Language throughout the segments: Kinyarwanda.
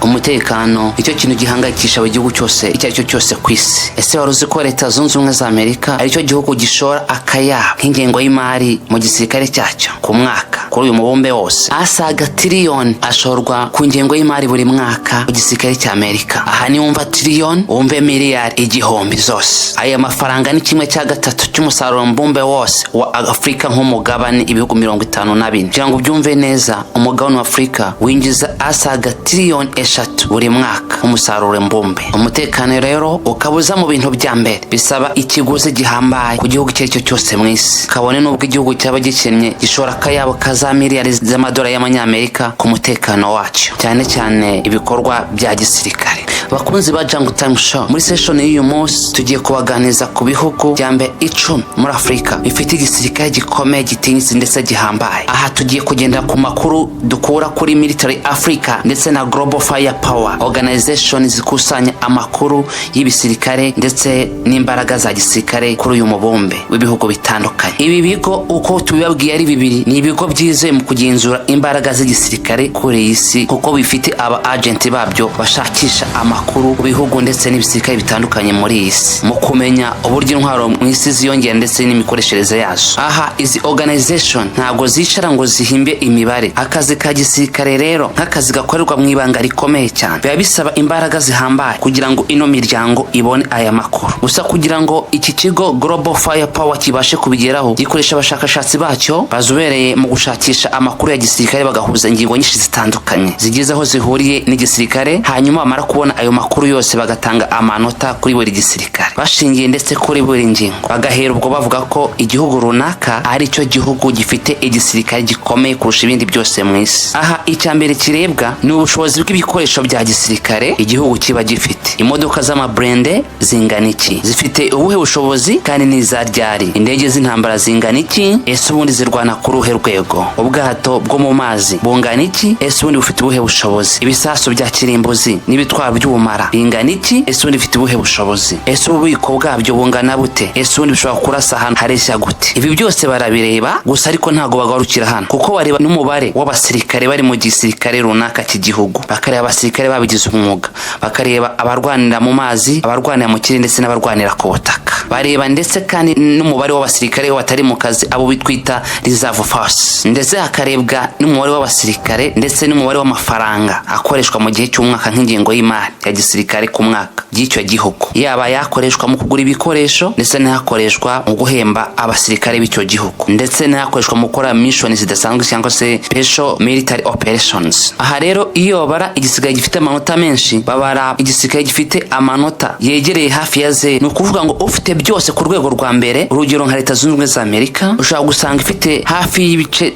umutekano icyo kintu gihangayikisha igihugu cyose icyo ari cyo cyose ku isi. Ese wari uzi ko Leta Zunze Ubumwe za Amerika ari cyo gihugu gishora akayabo nk'ingengo y'imari mu gisirikare cyacyo ku mwaka kuri uyu mubumbe wose? Asaga trillion ashorwa ku ngengo y'imari buri mwaka mu gisirikare cya Amerika. Aha ni wumva trillion, wumve miliyari igihumbi zose. Aya mafaranga ni 1/3 cy'umusaruro mbumbe wose wa Afrika nk'umugabane ibihugu 54. Kugira ngo byumve neza, umugabane wa Afrika winjiza asaga trillion 3 buri mwaka umusaruro mbumbe. Umutekano rero ukabuza mu bintu bya mbere bisaba ikiguzi gihambaye ku gihugu cyo cyose mu isi. Kabone n'ubwo igihugu cyaba gikennye gishora akayabo kaza miliyari z'amadolari y'amanyamerika ku mutekano wacyo, cyane cyane ibikorwa bya gisirikare. Bakunzi ba Jungle Time Show, muri session y'uyu munsi tugiye kubaganiza ku bihugu bya mbere 10 muri Afrika bifite igisirikare gikomeye gitinyitse ndetse gihambaye. Aha tugiye kugenda ku makuru dukura kuri Military Africa ndetse na Global Firepower Organization zikusanya amakuru y'ibisirikare ndetse n'imbaraga za gisirikare kuri uyu mubumbe w'ibihugu bitandukanye. Ibi bigo uko tubibabwiye ari bibiri ni ibigo byize mu kugenzura imbaraga z'igisirikare kuri isi, kuko bifite aba agent babyo bashakisha amakuru ku bihugu ndetse n'ibisirikare bitandukanye muri isi, mu kumenya uburyo intwaro mu isi ziyongera ndetse n'imikoreshereze yazo. Aha izi organization ntabwo zicara ngo zihimbe imibare. Akazi ka gisirikare rero nk'akazi gakorerwa mu ibanga rikomeye cyane, biba bisaba imbaraga zihambaye kugira ngo ino miryango ibone aya makuru. Gusa kugira ngo iki kigo Global Firepower kibashe kubigeraho, gikoresha abashakashatsi bacyo bazobereye mu gushakisha amakuru ya gisirikare, bagahuza ingingo nyinshi zitandukanye zigize aho zihuriye n'igisirikare, hanyuma bamara kubona ayo makuru yose bagatanga amanota kuri buri gisirikare bashingiye ndetse kuri buri ngingo. Bagahera ubwo bavuga ko igihugu runaka ari cyo gihugu gifite igisirikare gikomeye kurusha ibindi byose mu isi. Aha icyambere kirebwa ni ubushobozi bw'ibikoresho bya gisirikare igihugu kiba gifite. Imodoka z'amabrende zingana iki, zifite ubuhe bushobozi kandi n'izaryari? Indege z'intambara zingana iki, ese ubundi zirwana ku ruhe rwego? Ubwato bwo mu mazi bungana iki, ese ubundi bufite ubuhe bushobozi? Ibisasu bya kirimbuzi n'ibitwaro by'ubumara bingana iki, ese ubundi bifite ubuhe bushobozi? Ese ububiko bwabyo bungana bute? Ese ubundi bishobora kurasa ahantu hareshya gute? Ibi byose barabireba, gusa ariko ntago bagarukira hano, kuko bareba n'umubare w'abasirikare bari mu gisirikare runaka cy'igihugu, bakareba abasirikare babigize umwuga, bakareba abarwanira mu mazi, abarwanira mu kirere ndetse n'abarwanira ku butaka. Bareba ndetse kandi n'umubare w'abasirikare batari mu kazi, abo bitwita reserve force, ndetse hakarebwa n'umubare w'abasirikare ndetse n'umubare w'amafaranga akoreshwa mu gihe cy'umwaka nk'ingengo y'imari ya gisirikare ku mwaka y'icyo gihugu, yaba yakoreshwa mu kugura ibikoresho ndetse n'akoreshwa mu guhemba abasirikare b'icyo gihugu, ndetse n'akoreshwa mu gukora missions zidasanzwe cyangwa se special military operations. Aha rero iyo bara igisirikare gifite amanota menshi, babara igisirikare gifite amanota yegereye hafi ya 0. Ni ukuvuga ngo ufite byose ku rwego rwa mbere, urugero nka Leta Zunze Ubumwe za Amerika ushobora gusanga ifite hafi y'ibice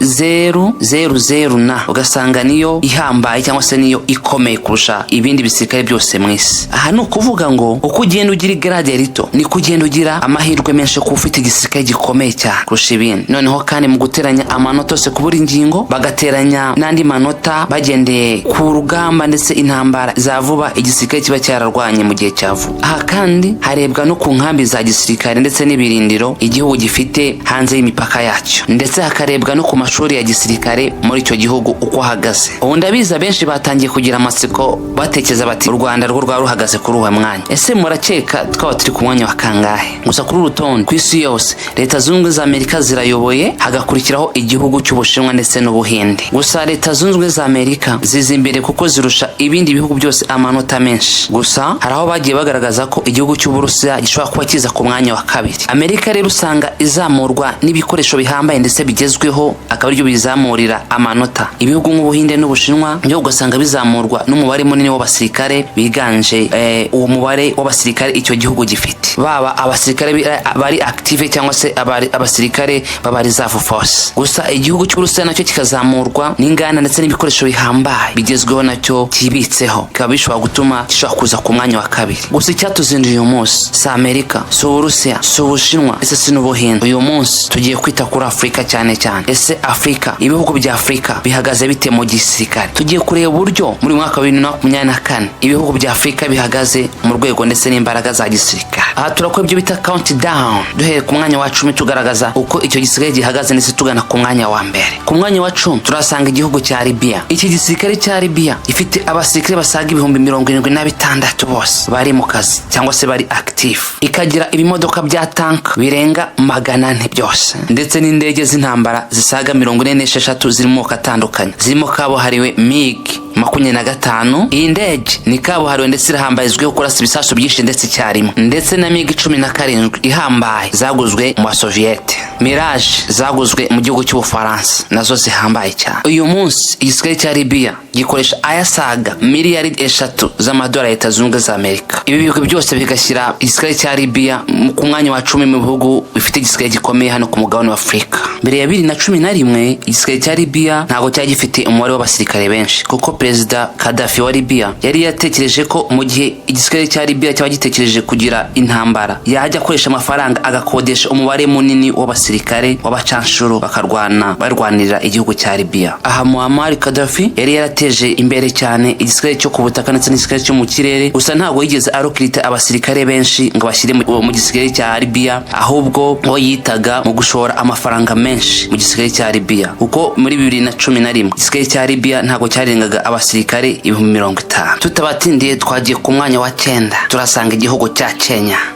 0.00 na ugasanga niyo ihambaye cyangwa se niyo ikomeye kurusha ibindi bisirikare byose mu isi. Aha ni ukuvuga ngo uko ugenda ugira grade rito ni kugenda ugira amahirwe menshi ko ufite igisirikare gikomeye cyane kurusha ibindi. Noneho kandi mu guteranya amanota yose ku buri ngingo, bagateranya n'andi manota bagendeye ku rugamba ndetse intambara za vuba igisirikare kiba cyararwanye mu gihe cya vuba. Aha kandi harebwa no ku nkambi za gisirikare ndetse n'ibirindiro igihugu gifite hanze y'imipaka yacyo, ndetse hakarebwa no ku mashuri ya gisirikare muri icyo gihugu uko ahagaze. Ubu ndabiza benshi batangiye kugira amatsiko batekereza bati u Rwanda rwo rwa ruhagaze kuri uwo mwanya. Ese murakeka twaba turi ku mwanya wa kangahe? Gusa kuri urutonde ku isi yose Leta Zunze Ubumwe za Amerika zirayoboye, hagakurikiraho igihugu cy'Ubushinwa ndetse n'Ubuhinde. Gusa Leta Zunze Ubumwe za Amerika ziza imbere kuko zirusha ibindi bihugu byose amanota menshi. Gusa hari aho bagiye bagaragaza ko igihugu cy'Uburusiya gishobora kuba kiza ku mwanya wa kabiri. Amerika rero usanga izamurwa n'ibikoresho bihambaye ndetse bigezweho, akaba aribyo bizamurira amanota. Ibihugu nk'Ubuhinde n'Ubushinwa byo ugasanga bizamurwa n'umubare munini w'abasirikare biganje uwo mubare w'abasirikare icyo gihugu gifite, baba abasirikare bari active cyangwa se abasirikare baba reserve force. Gusa igihugu cy'Uburusiya nacyo kikazamurwa n'inganda ndetse n'ibikoresho bihambaye bigezweho, nacyo kibitseho, kikaba bishobora gutuma gishobora kuza ku mwanya wa kabiri. Gusa icyatuzinduye uyu munsi si Amerika, si Uburusiya, si Ubushinwa ndetse si n'Ubuhinde. Uyu munsi tugiye kwita kuri Afrika cyane cyane. Ese Afrika, ibihugu bya Afrika bihagaze bite mu gisirikare? Tugiye kureba uburyo muri mwaka wa 2024 ibihugu ibihugu bya Afurika bihagaze mu rwego ndetse n'imbaraga za gisirikare. Aha turakora ibyo bita countdown duhereye ku mwanya wa 10 tugaragaza uko icyo gisirikare gihagaze ndetse tugana ku mwanya wa mbere. Ku mwanya wa 10 turasanga igihugu cya Libya. Iki gisirikare cya Libya ifite abasirikare basaga 76,000 bose bari mu kazi cyangwa se bari active. Ikagira ibimodoka bya tank birenga 400 byose ndetse n'indege z'intambara zisaga 46 ziri mu moko atandukanye. Zirimo kabuhariwe MiG 25. Iyi ndege ni kabuhariwe ndetse irahambarizweho kurasa ibisasu byinshi ndetse icyarimwe, ndetse na MiG 17 ihambaye zaguzwe mu Soviet. Mirage zaguzwe mu gihugu cy'Ubufaransa nazo zihambaye cyane. Uyu munsi igisirikare cya Libya gikoresha ayasaga miliyari 3 z'amadolari ya Leta Zunze Ubumwe za Amerika. Ibi bihugu byose bigashyira igisirikare cya Libya ku mwanya wa 10 mu bihugu bifite igisirikare gikomeye hano ku mugabane wa Afurika. Mbere ya 2011 igisirikare cya Libya ntago cyari gifite umubare w'abasirikare benshi, kuko Perezida Gaddafi wa Libya yari yatekereje ko mu gihe igisirikare cya Libya cyaba gitekereje kugira intambara yajya akoresha amafaranga agakodesha umubare munini w'abasirikare w'abacanshuro barwanirira igihugu cya Libya. Aha Muammar Gaddafi yari yarateje imbere cyane igisirikare cyo ku butaka ndetse n'igisirikare cyo mu kirere, gusa ntago yigeze arokirita abasirikare benshi ngo bashyire mu gisirikare cya Libya, ahubwo ngo yitaga mu gushora amafaranga menshi mu gisirikare cya Libya. Kuko muri 2011 igisirikare cya Libya ntago cyarengaga abasirikare 50,000. Tutabatindiye twagiye ku mwanya wa 9 turasanga igihugu cya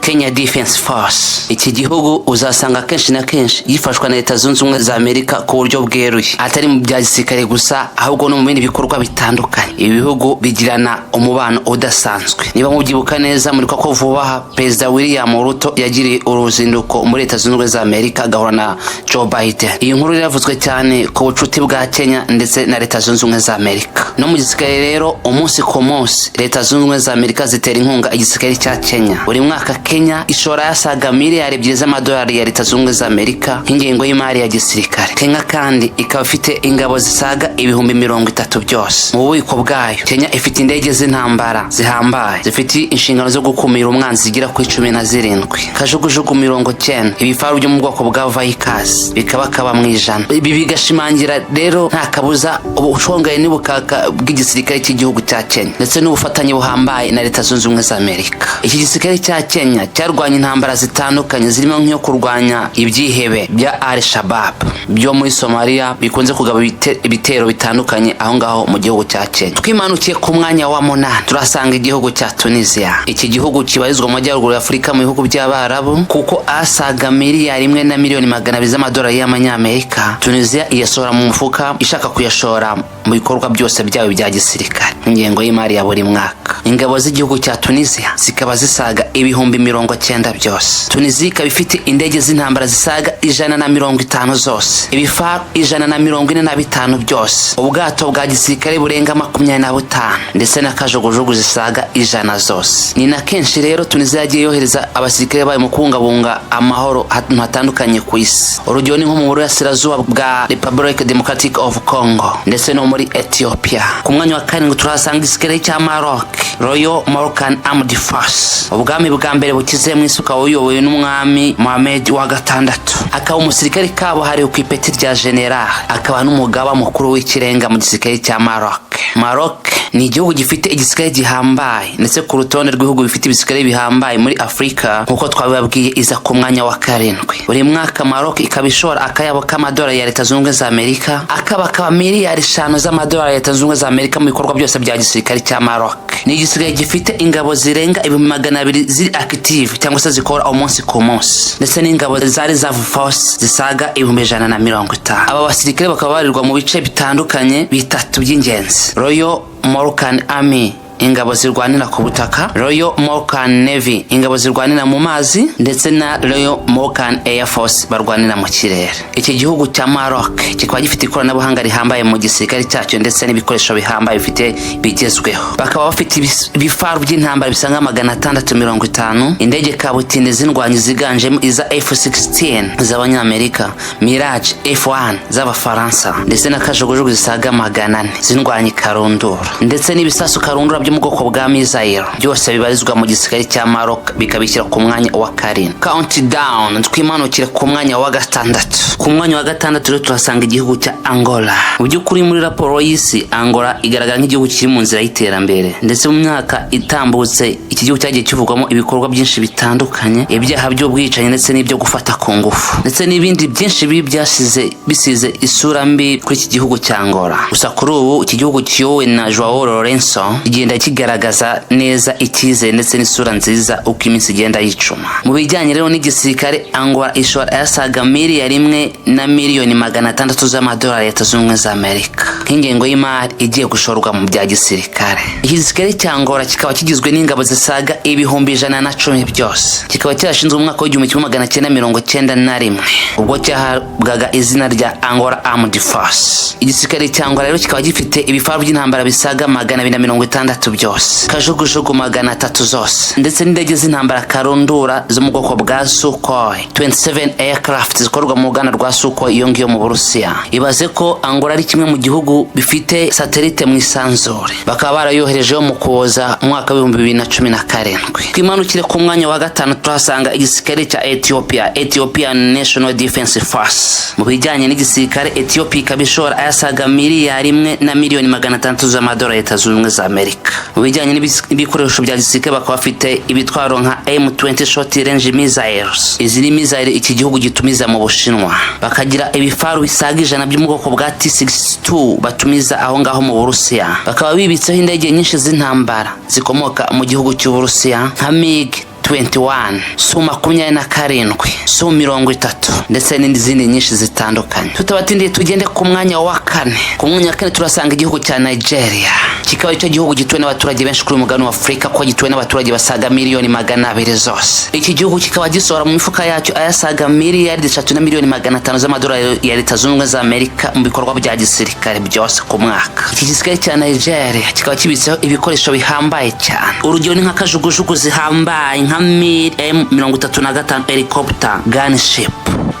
Kenya Defense Force. Iki gihugu uzasanga kenshi na kenshi yifashwa na Leta Zunze Ubumwe za Amerika ku buryo bweruye, atari mu bya gisirikare gusa ahubwo no mu bindi bikorwa bitandukanye. Ibi bihugu bigirana umubano udasanzwe. Niba mubyibuka neza muri ko vuba Perezida William Ruto yagiriye uruzinduko muri Leta Zunze Ubumwe za Amerika agahura na Joe Biden. Iyi nkuru yaravuzwe cyane ku bucuti bwa Kenya ndetse na Leta Zunze Ubumwe za Amerika. No mu gisirikare rero umunsi ku munsi Leta Zunze Ubumwe za Amerika zitera inkunga igisirikare cya Kenya. Buri mwaka Kenya ishora yasaga miliyari 2 z'amadolari ya Leta Zunze Ubumwe za Amerika nk'ingengo y'imari ya gisirikare. Kenya kandi ikaba ifite ingabo zisaga 30,000 byose mu bubiko bwayo. Kenya ifite indege z'intambara zihambaye zifite inshingano zo gukumira umwanzi zigira ku 17, kajugujugu 90, ibifaru byo mu bwoko bwa Vipers bikaba mu ijana. Ibi bigashimangira rero nta kabuza ubushongaye n'ubukaka bw'igisirikare cy'igihugu cya Kenya ndetse n'ubufatanye buhambaye na Leta Zunze Ubumwe za Amerika. Iki gisirikare cya Kenya cyarwanya intambara zitandukanye zirimo nk'iyo kurwanya ibyihebe bya Al-Shabaab byo muri Somalia bikunze kugaba ibitero bitandukanye aho ngaho mu gihugu cya Kenya. Twimanukiye ku mwanya wa 8 turasanga igihugu cya Tunisia. Iki gihugu kibarizwa mu majyaruguru ya Afurika mu bihugu by'Abarabu, kuko asaga miliyari 1 na miliyoni 200 z'amadolari y'amanyamerika Tunisia iyasohora mu mufuka ishaka kuyashora mu bikorwa byose byayo bya gisirikare ingengo y'imari ya buri mwaka. Ingabo z'igihugu cya Tunisia zikaba zisaga 90,000 byose. Tunisia ikaba ifite indege z'intambara zisaga 150 zose, ibifaru 145 byose, ubwato bwa gisirikare burenga 25 ndetse na kajugujugu zisaga 100 zose. Ni na kenshi rero Tunisia yagiye yohereza abasirikare bayo mu kubungabunga amahoro ahantu hatandukanye ku isi. Urugero ni nko mu burasirazuba bwa Republic Democratic of Congo ndetse no muri Ethiopia. Ku mwanya wa 7 turasanga igisirikare cya Maroc, Royal Moroccan Armed Force, ubwami bwa mbere bukize mu isuka uyobowe n'umwami Mohamed wa 6. Akaba umusirikare kabuhariwe ku ipeti rya general, akaba n'umugaba mukuru w'ikirenga mu gisirikare cya Maroc. Maroc ni igihugu gifite igisirikare gihambaye ndetse ku rutonde rw'ibihugu bifite ibisirikare bihambaye muri Afurika nkuko twabibabwiye iza ku mwanya wa 7. Buri mwaka Maroc ikaba ishora akayabo k'amadolari ya Leta Zunze Ubumwe za Amerika akaba miliyari 5 z'amadolari ya Leta Zunze Ubumwe za Amerika mu bikorwa byose bya gisirikare cya Maroc. Ni igisirikare gifite ingabo zirenga 200,000 ziri active cyangwa se zikora umunsi ku munsi ndetse n'ingabo za reserve force zisaga 150. Aba basirikare bakaba barirwa mu bice bitandukanye bitatu by'ingenzi: Royal Moroccan Army, ingabo zirwanira ku butaka; Royal Moroccan Navy, ingabo zirwanira mu mazi; ndetse na Royal Moroccan Air Force barwanira mu kirere. Iki gihugu cya Maroc kikaba gifite ikoranabuhanga rihambaye mu gisirikare cyacyo ndetse n'ibikoresho bihambaye bifite bigezweho. Bakaba bafite ibifaru by'intambara bisanga 650, indege kabutinde z'indwanyi ziganjemo iza F-16 z'abanyamerika, Mirage F-1 z'abafaransa, ndetse na kajugujugu zisaga 400 z'indwanyi karundura, ndetse n'ibisasu karundura byo byo mu bwoko bwa missile byose bibarizwa mu gisirikare cya Maroc bikabishyira ku mwanya wa 7. Countdown twimanukire ku mwanya wa 6. Ku mwanya wa 6 rero turasanga igihugu cya Angola. Mu by'ukuri muri raporo y'isi Angola igaragara nk'igihugu kiri mu nzira y'iterambere, ndetse mu myaka itambutse iki gihugu cyagiye kivugwamo ibikorwa byinshi bitandukanye, ibyaha by'ubwicanyi ndetse n'ibyo gufata ku ngufu ndetse n'ibindi byinshi bisize isura mbi kuri iki gihugu cya Angola. Gusa kuri ubu iki gihugu kiyobowe na Joao Lourenço kigenda kigaragaza neza icyizere ndetse n'isura nziza uko iminsi igenda yicuma. Mu bijyanye rero n'igisirikare, Angola ishora yasaga miliyari 1,600,000 z'amadolari ya Leta Zunze Ubumwe za Amerika nk'ingengo y'imari igiye gushorwa mu bya gisirikare. Igisirikare cya Angola kikaba kigizwe n'ingabo zisaga 110,000 byose. Kikaba cyarashinzwe mu mwaka w'1991 ubwo cyahabwaga izina rya Angola Armed Force. Igisirikare cya Angola rero kikaba gifite ibifaru by'intambara bisaga 260 byose, kajugujugu 300 zose, ndetse n'indege z'intambara karundura zo mu bwoko bwa Sukhoi 27 aircraft zikorwa mu ruganda rwa Sukhoi iyo ngiyo mu Burusiya. Ibaze ko Angola ari kimwe mu gihugu bifite satellite mu isanzure, bakaba barayoherejeho mu kuboza mu mwaka w'2017. Twimanukire ku mwanya wa 5 turasanga igisirikare cya Ethiopia National Defense Force. Mu bijyanye n'igisirikare, Ethiopia ikabishora ayasaga miliyari 1,600,000 z'amadolari ya Leta Zunze Ubumwe za Amerika. Mu bijyanye n'ibikoresho bya gisirikare bakaba bafite ibitwaro nka M20 short range missiles. Izi ni missile iki gihugu gitumiza mu Bushinwa. Bakagira ibifaru bisaga 100 byo mu bwoko bwa T-62 batumiza aho ngaho mu Burusiya. Bakaba bibitseho indege nyinshi z'intambara zikomoka mu gihugu cy'u Burusiya nka MiG-21, Su-27, Su-30 ndetse n'izindi nyinshi zitandukanye. Tutabatindiye tugende ku mwanya wa 4. Ku mwanya wa 4 turasanga igihugu cya Nigeria. Kikaba icyo gihugu gituwe n'abaturage benshi kuri umugabane wa Afurika, ko gituwe n'abaturage basaga 200,000,000 zose. Iki gihugu kikaba gisohora mu mifuka yacyo ayasaga miliyari 3,500,000 z'amadolari ya Leta Zunze Ubumwe za Amerika mu bikorwa bya gisirikare byose ku mwaka. Iki gisirikare cya Nigeria kikaba kibitseho ibikoresho bihambaye cyane. Urugero ni nka kajugujugu zihambaye nka M35 helicopter gunship.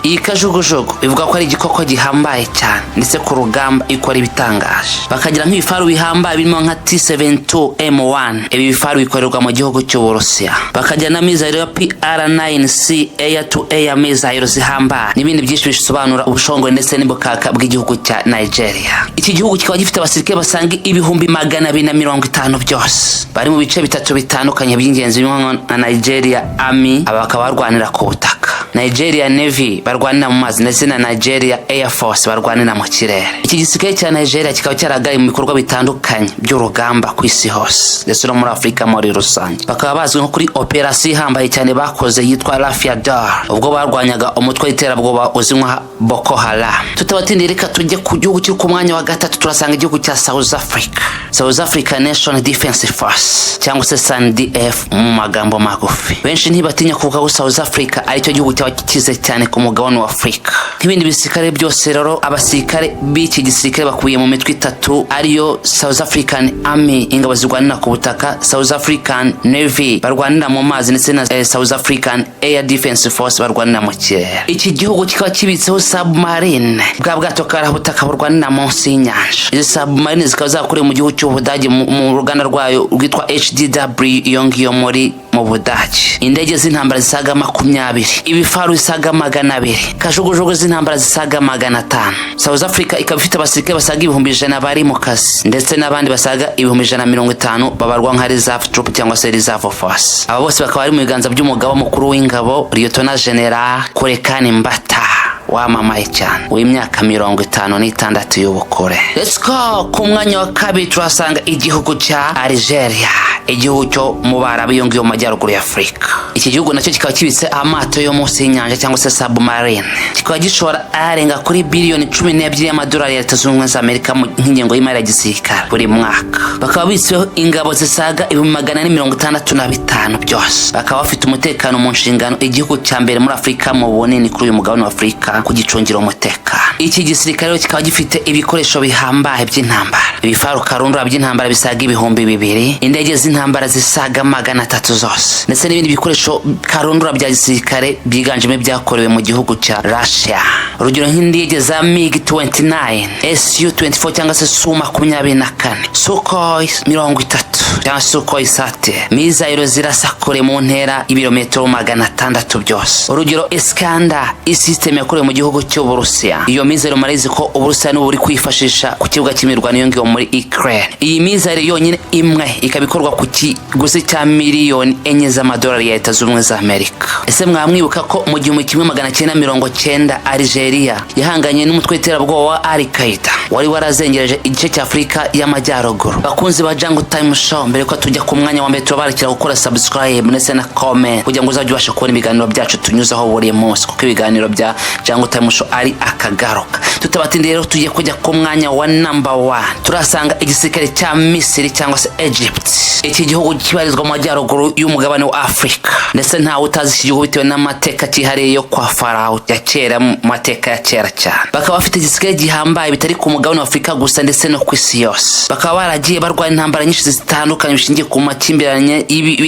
Iyi kajugujugu ivuga ko ari igikoko gihambaye cyane ndetse ku rugamba ikora ibitangaje. Bakagira nk'ibifaru bihambaye birimo nka T-72M1. Ibi bifaru bikorerwa mu gihugu cy'u Burusiya. Bakagira na missile ya PR-9C air to air missile zihambaye n'ibindi byinshi bisobanura ubushongore ndetse n'ibukaka bw'igihugu cya Nigeria. Iki gihugu kikaba gifite abasirikare basanga 250 byose, bari mu bice bitatu bitandukanye by'ingenzi birimo na Nigeria Army, abakaba barwanira ku butaka, Nigeria Navy barwanira mu mazi, ndetse na Nigeria Air Force barwanira mu kirere. Iki gisirikare cya Nigeria kikaba cyaragaye mu bikorwa bitandukanye by'urugamba ku isi hose ndetse no muri Afurika muri rusange. Bakaba bazwi nko kuri operasiyo ihambaye cyane bakoze yitwa Lafia Dar, ubwo barwanyaga umutwe w'iterabwoba uzwi nka Boko Haram. Tutabatindiye reka tujye ku gihugu kiri ku mwanya wa 3 turasanga igihugu cya South Africa. South Africa National Defense Force cyangwa se SANDF mu magambo magufi. Benshi ntibatinya kuvuga ko South Africa ari cyo gihugu cyakize cyane ku mugabane wa Afurika. Nk'ibindi bisirikare byose rero, abasirikare b'iki gisirikare bakubiye mu mitwe 3 ariyo South African Army, ingabo zirwanira ku butaka, South African Navy barwanira mu mazi, ndetse na South African Air Defense Force barwanira mu kirere. Iki gihugu kikaba kibitseho submarine, bwa bwato karabutaka burwanira munsi y'inyanja. Izi submarine zikaba zakorewe mu gihugu cy'Ubudage mu ruganda rwayo rwitwa HDW iyo ngiyo muri mu Budage. Indege z'intambara zisaga 20, ibifaru bisaga 200, kajugujugu z'intambara zisaga 500. South Africa ikaba ifite abasirikare basaga 100,000 bari mu kazi, ndetse n'abandi basaga 150 babarwa nka reserve troop cyangwa se reserve force. Aba bose bakaba ari mu biganza by'umugaba mukuru w'ingabo Lieutenant General Kurekani Mbata, wamamaye cyane w'imyaka 56 y'ubukure. Let's go ku mwanya wa 2 turasanga igihugu cya Algeria, igihugu cyo mu Barabu iyo ngiyo mu majyaruguru ya Afurika. Iki gihugu nacyo kikaba kibitse amato yo munsi y'inyanja cyangwa se submarine. Kikaba gishora arenga kuri biliyoni 12 y'amadolari ya Leta Zunze Ubumwe za Amerika mu nkingengo y'imari ya gisirikare buri mwaka. Bakaba bitseho ingabo zisaga 165 byose. Bakaba bafite umutekano mu nshingano, igihugu cya mbere muri Afurika mu bunini kuri uyu mugabane wa Afurika kugicungira umutekano. Iki gisirikare kikaba gifite ibikoresho bihambaye by'intambara, ibifaru karundura by'intambara bisaga 2,000, indege z'intambara zisaga 300 zose, ndetse n'ibindi bikoresho karundura bya gisirikare byiganjemo byakorewe mu gihugu cya Russia. Urugero nk'indege za MiG-29, Su-24 cyangwa se Su-24, Sukhoi 30 cyangwa Sukhoi 30, mizayiro zirasa kure mu ntera ibirometero 600 byose. Urugero Iskander, isystem yakorewe mu gihugu cy'Uburusiya. Iyo mizayiro marizi ko Uburusiya n'uburi kwifashisha ku kibuga cy'imirwano yongewe muri Ukraine. Iyi mizayiro yonyine imwe ikabikorwa ku kiguzi cya miliyoni 4 z'amadolari ya Leta Zunze za Amerika. Ese mwamwibuka ko mu 1990 Algeria yahanganye n'umutwe w'iterabwoba wa Al-Qaeda wari warazengereje igice cya Afrika y'Amajyaruguru. Bakunzi ba Jungle Time Show, mbere ko tujya ku mwanya wa mbere tubarekera gukora subscribe ndetse na comment kugira ngo uzajye ubasha kubona ibiganiro byacu tunyuzaho buri munsi, kuko ibiganiro bya Jungle Time Show ari akagaruka. Tutabatinde rero tugiye kujya ku mwanya wa number 1. Turasanga igisirikare cya Misiri cyangwa se Egypt. Iki gihugu kibarizwa mu majyaruguru y'umugabane wa Afrika, ndetse ntawe utazi iki gihugu bitewe n'amateka cyihariye yo kwa Farao ya kera, mu mateka ya kera cyane. Bakaba bafite igisirikare gihambaye bitari ku mugabane wa Afrika gusa ndetse no ku isi yose. Bakaba baragiye barwanya intambara nyinshi zitandukanye bishingiye ku makimbirane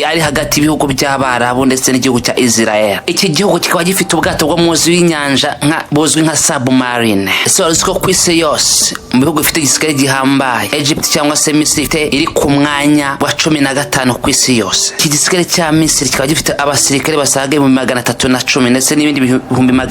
ari hagati y'ibihugu by'Abarabu ndetse n'igihugu cya Israel. Iki gihugu kikaba gifite ubwato bwo muzi w'inyanja buzwi nka submarine. Ese wari uzi ko ku isi yose mu bihugu bifite igisirikare gihambaye Egypt cyangwa se Misiri iri ku mwanya wa 15 ku isi yose. Iki gisirikare cya Misiri kikaba gifite abasirikare basaga 310 ndetse n'ibindi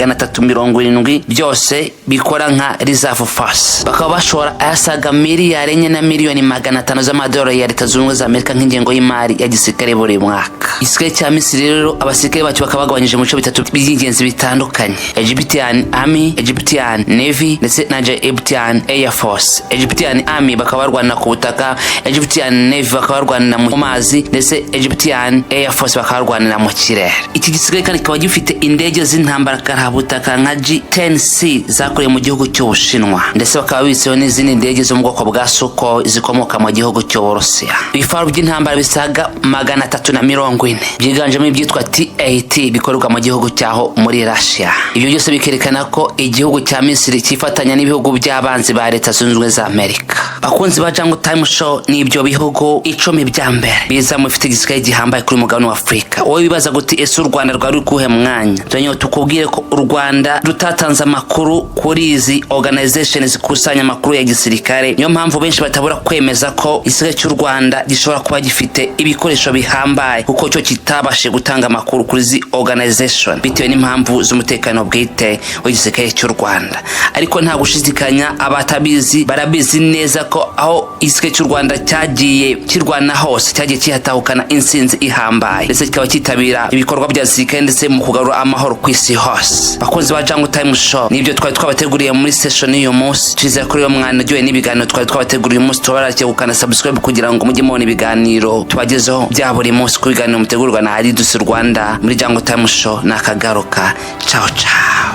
370 byose bikora nka reserve force. Bakaba bashora ayasaga miliyari 4 na miliyoni 500 z'amadolari ya Leta Zunze za Amerika nk'ingengo y'imari ya gisirikare buri mwaka. Igisirikare cya Misiri rero abasirikare bacyo bakaba bagabanyije mu bice bitatu by'ingenzi bitandukanye: Egyptian Army, Egyptian Navy ndetse na Egyptian Air Force. Egyptian Army bakaba barwana ku butaka, Egyptian Navy bakaba barwana mu mazi, ndetse Egyptian Air Force bakaba barwana mu kirere. Iki gisirikare kandi kikaba gifite indege z'intambara karabutaka nka G-10C zakorewe mu gihugu cy'Ubushinwa, ndetse bakaba biseho n'izindi ndege zo mu bwoko bwa Sukhoi zikomoka mu gihugu cy'Uburusiya. Ibifaru by'intambara bisaga 340 byiganjemo ibyitwa T-80 bikorwa mu gihugu cyaho muri Russia. Ibyo byose bikerekana ko igihugu cya Misiri cyifatanya n'ibihugu by'abanzi ba Leta Zunze za Amerika. Bakunzi ba Jungle Time Show, ni ibyo bihugu 10 bya mbere biza mu bifite igisirikare gihambaye kuri mugabane wa Afrika. Wowe bibaza guti ese u Rwanda rwari kuhe mwanya? Tunyo tukubwire ko u Rwanda rutatanze amakuru kuri izi organizations zikusanya amakuru ya gisirikare. Niyo mpamvu benshi batabura kwemeza ko igisirikare cy'u Rwanda gishobora kuba gifite ibikoresho bihambaye, kuko cyo kitabashe gutanga amakuru kuri izi organization bitewe n'impamvu z'umutekano bwite w'igisirikare cy'u Rwanda. Ariko nta gushidikanya abatabizi barabizi neza ko aho igisirikare cy'u Rwanda cyagiye kirwana hose cyagiye kihatahukana insinzi ihambaye, ndetse kikaba kitabira ibikorwa bya gisirikare ndetse mu kugarura amahoro ku isi hose. Bakunzi ba Jungle Time Show, nibyo twari twabateguriye muri session y'uyu munsi. Twizeye kuri uyu mwana ryoye n'ibiganiro twari twabateguriye uyu munsi. Tubarake gukana subscribe kugira ngo mujye mubona ibiganiro tubagezeho bya buri munsi ku biganiro mutegurwa na Urwanda muri Jungle Time Show. Nakagaruka. Ciao ciao.